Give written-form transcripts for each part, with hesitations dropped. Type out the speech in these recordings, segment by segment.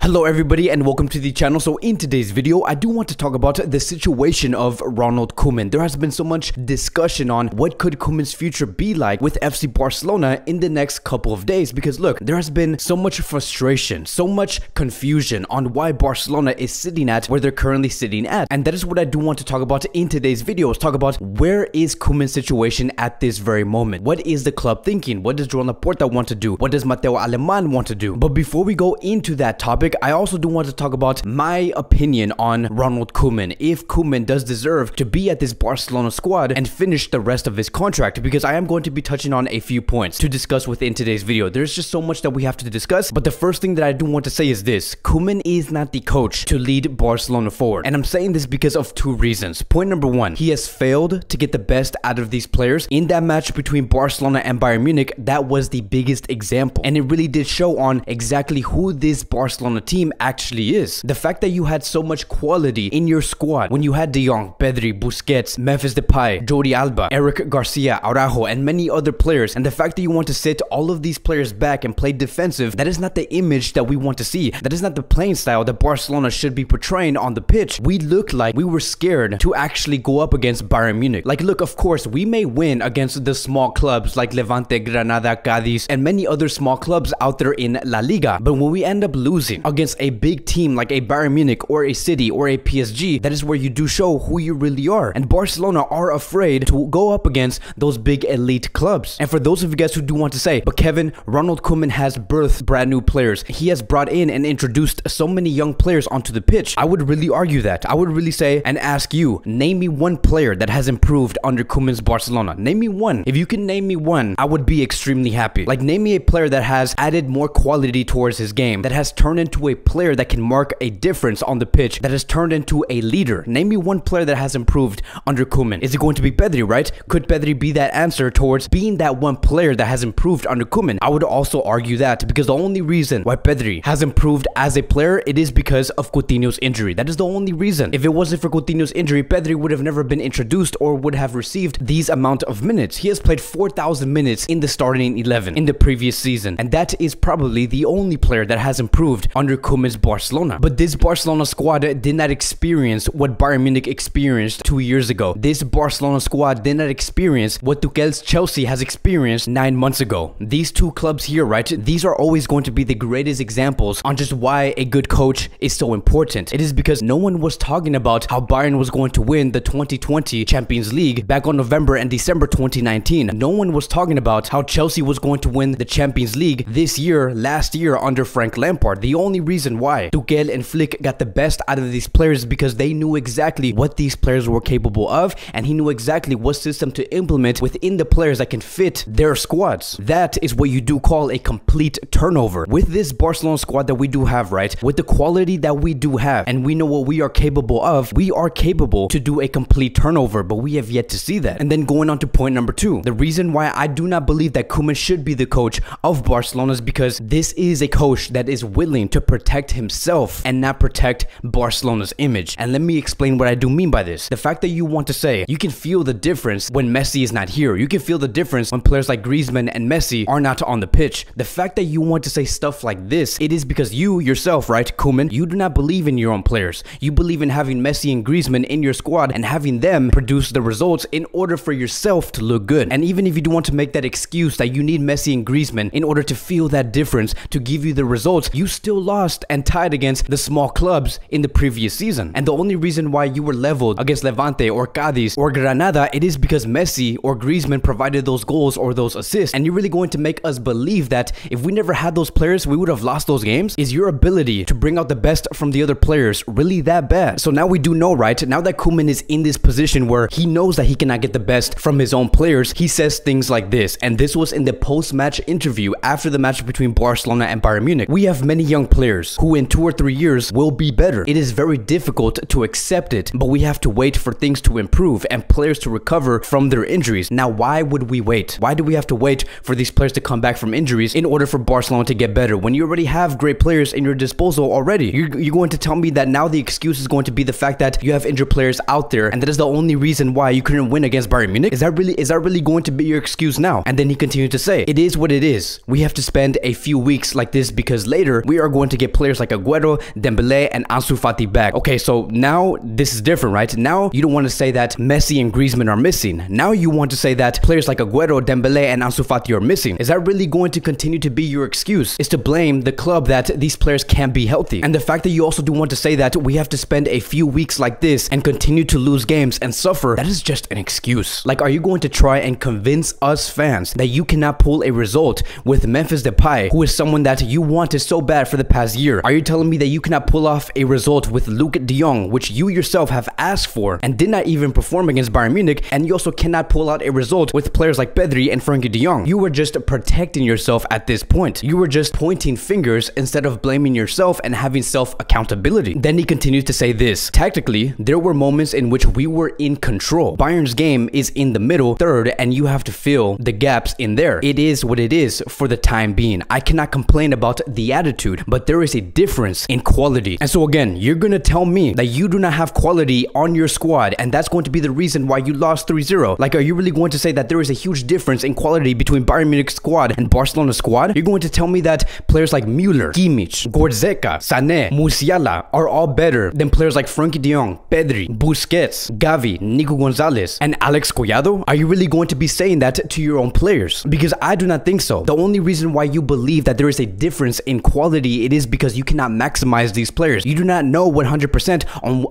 Hello everybody and welcome to the channel. So in today's video, I do want to talk about the situation of Ronald Koeman. There has been so much discussion on what could Koeman's future be like with FC Barcelona in the next couple of days. Because look, there has been so much frustration, so much confusion on why Barcelona is sitting at where they're currently sitting at. And that is what I do want to talk about in today's video. Is talk about where is Koeman's situation at this very moment. What is the club thinking? What does Ronald Koeman want to do? What does Mateo Alemán want to do? But before we go into that topic, I also do want to talk about my opinion on Ronald Koeman. If Koeman does deserve to be at this Barcelona squad and finish the rest of his contract, because I am going to be touching on a few points to discuss within today's video. There's just so much that we have to discuss, but the first thing that I do want to say is this: Koeman is not the coach to lead Barcelona forward. And I'm saying this because of two reasons. Point number one, he has failed to get the best out of these players. In that match between Barcelona and Bayern Munich, that was the biggest example. And it really did show on exactly who this Barcelona team actually is. The fact that you had so much quality in your squad when you had De Jong, Pedri, Busquets, Memphis Depay, Jordi Alba, Eric Garcia, Araujo, and many other players, and the fact that you want to sit all of these players back and play defensive, that is not the image that we want to see. That is not the playing style that Barcelona should be portraying on the pitch. We looked like we were scared to actually go up against Bayern Munich. Like, look, of course, we may win against the small clubs like Levante, Granada, Cadiz, and many other small clubs out there in La Liga, but when we end up losing against a big team like a Bayern Munich or a City or a PSG, that is where you do show who you really are. And Barcelona are afraid to go up against those big elite clubs. And for those of you guys who do want to say, but Kevin, Ronald Koeman has birthed brand new players. He has brought in and introduced so many young players onto the pitch. I would really argue that. I would really say and ask you, name me one player that has improved under Koeman's Barcelona. Name me one. If you can name me one, I would be extremely happy. Like, name me a player that has added more quality towards his game, that has turned into a player that can mark a difference on the pitch, that has turned into a leader. Name me one player that has improved under Koeman. Is it going to be Pedri, right? Could Pedri be that answer towards being that one player that has improved under Koeman? I would also argue that, because the only reason why Pedri has improved as a player, it is because of Coutinho's injury. That is the only reason. If it wasn't for Coutinho's injury, Pedri would have never been introduced or would have received these amount of minutes. He has played 4,000 minutes in the starting 11 in the previous season, and that is probably the only player that has improved under Koeman's Barcelona. But this Barcelona squad did not experience what Bayern Munich experienced 2 years ago. This Barcelona squad did not experience what Tuchel's Chelsea has experienced 9 months ago. These two clubs here, right? These are always going to be the greatest examples on just why a good coach is so important. It is because no one was talking about how Bayern was going to win the 2020 Champions League back on November and December 2019. No one was talking about how Chelsea was going to win the Champions League this year, last year under Frank Lampard. The only reason why Tuchel and Flick got the best out of these players is because they knew exactly what these players were capable of, and he knew exactly what system to implement within the players that can fit their squads. That is what you do call a complete turnover. With this Barcelona squad that we do have, right, with the quality that we do have, and we know what we are capable of, we are capable to do a complete turnover, but we have yet to see that. And then going on to point number two, the reason why I do not believe that Koeman should be the coach of Barcelona is because this is a coach that is willing to protect himself and not protect Barcelona's image. And let me explain what I do mean by this. The fact that you want to say you can feel the difference when Messi is not here. You can feel the difference when players like Griezmann and Messi are not on the pitch. The fact that you want to say stuff like this, it is because you yourself, right, Koeman, you do not believe in your own players. You believe in having Messi and Griezmann in your squad and having them produce the results in order for yourself to look good. And even if you do want to make that excuse that you need Messi and Griezmann in order to feel that difference to give you the results, you still lost and tied against the small clubs in the previous season. And the only reason why you were leveled against Levante or Cadiz or Granada, it is because Messi or Griezmann provided those goals or those assists. And you're really going to make us believe that if we never had those players, we would have lost those games? Is your ability to bring out the best from the other players really that bad? So now we do know, right? Now that Koeman is in this position where he knows that he cannot get the best from his own players, he says things like this. And this was in the post-match interview after the match between Barcelona and Bayern Munich. We have many young players who in 2 or 3 years will be better. It is very difficult to accept it, but we have to wait for things to improve and players to recover from their injuries. Now, why would we wait? Why do we have to wait for these players to come back from injuries in order for Barcelona to get better when you already have great players in your disposal already? You're going to tell me that now the excuse is going to be the fact that you have injured players out there and that is the only reason why you couldn't win against Bayern Munich? Is that really going to be your excuse now? And then he continued to say, it is what it is. We have to spend a few weeks like this because later we are going to to get players like Agüero, Dembele, and Ansu Fati back. Okay, so now this is different, right? Now you don't want to say that Messi and Griezmann are missing. Now you want to say that players like Agüero, Dembele, and Ansu Fati are missing. Is that really going to continue to be your excuse? Is to blame the club that these players can't be healthy? And the fact that you also do want to say that we have to spend a few weeks like this and continue to lose games and suffer, that is just an excuse. Like, are you going to try and convince us fans that you cannot pull a result with Memphis Depay, who is someone that you wanted so bad for the past year? Are you telling me that you cannot pull off a result with Luc de Jong, which you yourself have asked for and did not even perform against Bayern Munich, and you also cannot pull out a result with players like Pedri and Frenkie de Jong? You were just protecting yourself at this point. You were just pointing fingers instead of blaming yourself and having self-accountability. Then he continues to say this: tactically, there were moments in which we were in control. Bayern's game is in the middle third, and you have to fill the gaps in there. It is what it is for the time being. I cannot complain about the attitude, but there is a difference in quality. And so again, you're gonna tell me that you do not have quality on your squad, and that's going to be the reason why you lost 3-0. Like, are you really going to say that there is a huge difference in quality between Bayern Munich's squad and Barcelona's squad? You're going to tell me that players like Müller, Kimmich, Goretzka, Sané, Musiala are all better than players like Frenkie de Jong, Pedri, Busquets, Gavi, Nico Gonzalez, and Alex Collado? Are you really going to be saying that to your own players? Because I do not think so. The only reason why you believe that there is a difference in quality, it is because you cannot maximize these players. You do not know 100%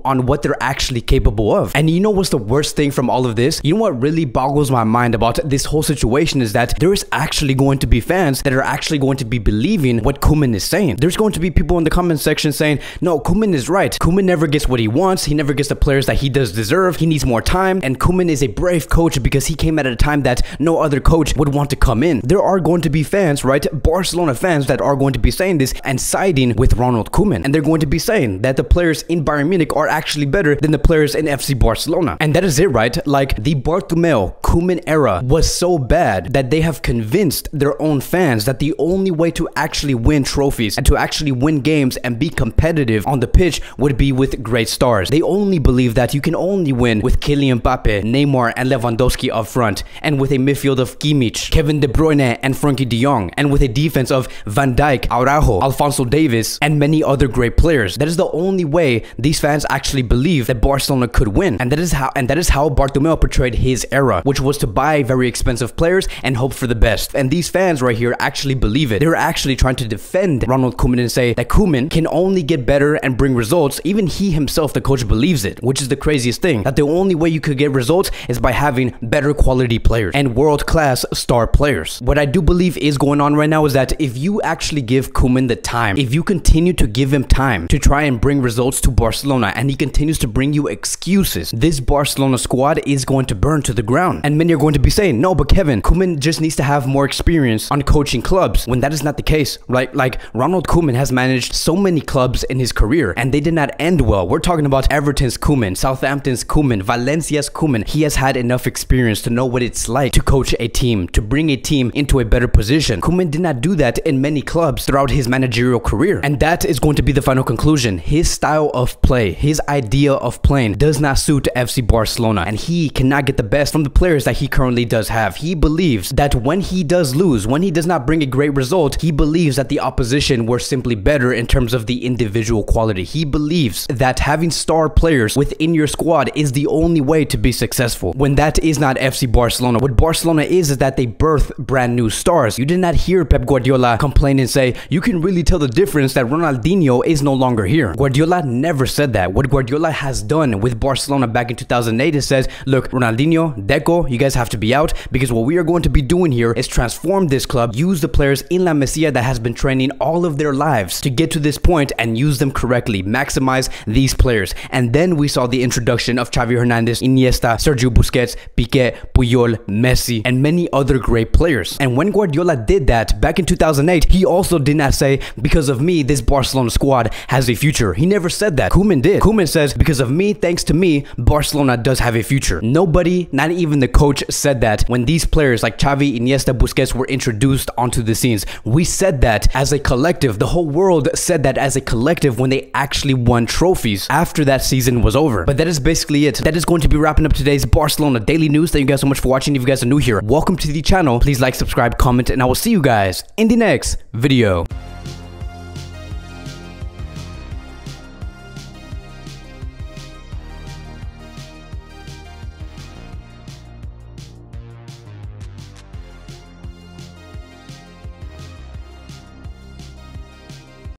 on what they're actually capable of. And you know what's the worst thing from all of this? You know what really boggles my mind about this whole situation is that there is actually going to be fans that are actually going to be believing what Koeman is saying. There's going to be people in the comment section saying, no, Koeman is right. Koeman never gets what he wants. He never gets the players that he does deserve. He needs more time. And Koeman is a brave coach because he came at a time that no other coach would want to come in. There are going to be fans, right? Barcelona fans that are going to be saying this and siding with Ronald Koeman. And they're going to be saying that the players in Bayern Munich are actually better than the players in FC Barcelona. And that is it, right? Like, the Bartomeu Koeman era was so bad that they have convinced their own fans that the only way to actually win trophies and to actually win games and be competitive on the pitch would be with great stars. They only believe that you can only win with Kylian Mbappe, Neymar, and Lewandowski up front, and with a midfield of Kimmich, Kevin De Bruyne, and Frenkie de Jong, and with a defense of Van Dijk, Araujo, Alphonso Davies, and many other great players. That is the only way these fans actually believe that Barcelona could win, and that is how Bartomeu portrayed his era, which was to buy very expensive players and hope for the best. And these fans right here actually believe it. They're actually trying to defend Ronald Koeman and say that Koeman can only get better and bring results. Even he himself, the coach, believes it, which is the craziest thing, that the only way you could get results is by having better quality players and world-class star players. What I do believe is going on right now is that if you actually give Koeman the time, if you continue to give him time to try and bring results to Barcelona, and he continues to bring you excuses, this Barcelona squad is going to burn to the ground. And many are going to be saying, no, but Kevin, Koeman just needs to have more experience on coaching clubs, when that is not the case, right? Like, Ronald Koeman has managed so many clubs in his career, and they did not end well. We're talking about Everton's Koeman, Southampton's Koeman, Valencia's Koeman. He has had enough experience to know what it's like to coach a team, to bring a team into a better position. Koeman did not do that in many clubs throughout his managerial career. And that is going to be the final conclusion. His style of play, his idea of playing does not suit FC Barcelona, and he cannot get the best from the players that he currently does have. He believes that when he does lose, when he does not bring a great result, he believes that the opposition were simply better in terms of the individual quality. He believes that having star players within your squad is the only way to be successful, when that is not FC Barcelona. What Barcelona is that they birth brand new stars. You did not hear Pep Guardiola complain and say, you can really tell the difference that Ronaldinho is no longer here. Guardiola never said that. What Guardiola has done with Barcelona back in 2008 is says, look, Ronaldinho, Deco, you guys have to be out, because what we are going to be doing here is transform this club, use the players in La Masia that has been training all of their lives to get to this point and use them correctly, maximize these players. And then we saw the introduction of Xavi Hernandez, Iniesta, Sergio Busquets, Piqué, Puyol, Messi, and many other great players. And when Guardiola did that back in 2008, he also did not say, because of me, this Barcelona squad has a future. He never said that. Koeman did. Koeman says, because of me, thanks to me, Barcelona does have a future. Nobody, not even the coach, said that when these players like Xavi, Iniesta, Busquets were introduced onto the scenes. We said that as a collective. The whole world said that as a collective when they actually won trophies after that season was over. But that is basically it. That is going to be wrapping up today's Barcelona daily news. Thank you guys so much for watching. If you guys are new here, welcome to the channel. Please like, subscribe, comment, and I will see you guys in the next video.